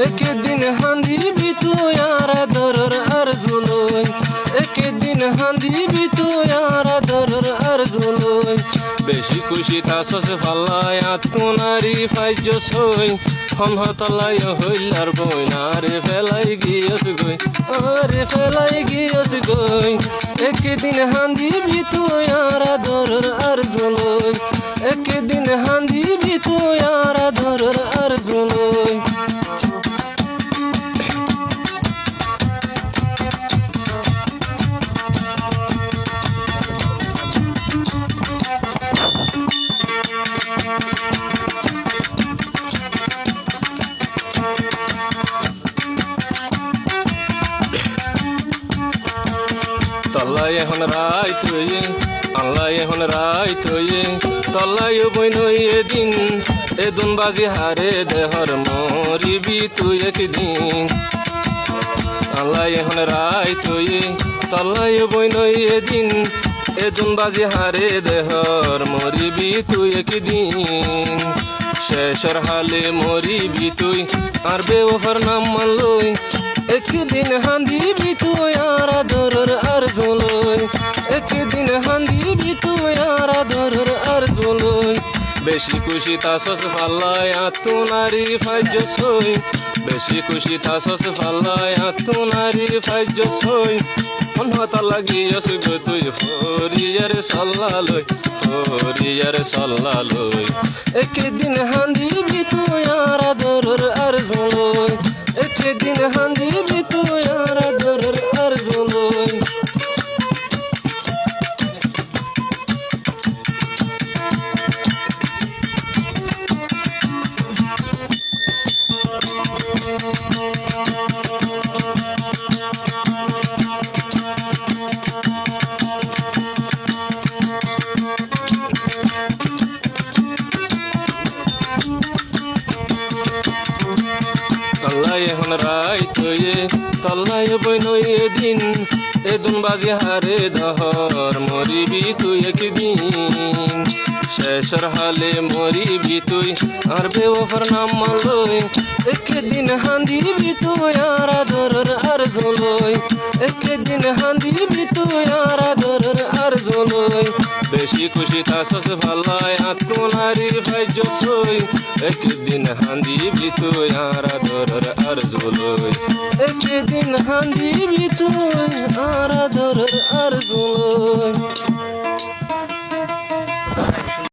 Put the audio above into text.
একদিন হান্দিবি তুই আর আদরের আরজুলই একদিন হান্দিবি তুই আর আদরের আরজুলই বেশি খুশি থাসস ফাল্লাই আত্মনারি ফাইজস হই হনহতলাই হইলার বইনারে ফেলাই গিয়স গই আরে ফেলাই গিয়স গই একদিন হান্দিবি তুই আর আদরের আরজুলই একদিন হান্দিবি তুই আর আদরের আরজুলই তল্লাই এখন রায় তুই আল্লাই এখন রায় তুই তল্লাই বইন এদিন এদুন বাজি হারে দেহর মরিবি তুই একদিন আল্লাই এখন রায় তুই তল্লাই বইন এদিন এদুন বাজি হারে দেহর মরিবি তুই একদিন শেষর হালে মরিবি তুই আর বেওফার নাম মানলই একদিন হান্দিবি তুই আর আদরের আরজুলই একদিন হান্দিবি তুই আর আদরের আরজুলই বেশি খুশি থাসস ফাল্লাই আত্মনারি ফাইজস হই বেশি খুশি থাসস ফাল্লাই আত্মনারি ফাইজস হই হনহতা লাগিয়স গো তুই ফরিয়ার সাল্লালই ফরিয়ার সাল্লালই একদিন হান্দিবি তুই আর আদরের আরজুলই একদিন হান্দিবি তুই আর আদরের আরজুলই তল্লাই এখন রায় তুই তল্লাই বইন এদিন এদুন বাজি হারে দহর মরিবি তুই একদিন শেষর হালে মরিবি তুই আর বেওফার নাম মানলই একদিন হান্দিবি তুই আর আদরের আরজুলই একদিন হান্দিবি তুই আর আদরের আরজুলই বেশি খুশি থাসস ফাল্লাই আত্মনারি ফাইজস হই একদিন হান্দিবি তুই আর আদরের আরজুলই একদিন হান্দিবি তুই আর আদরের আরজুলই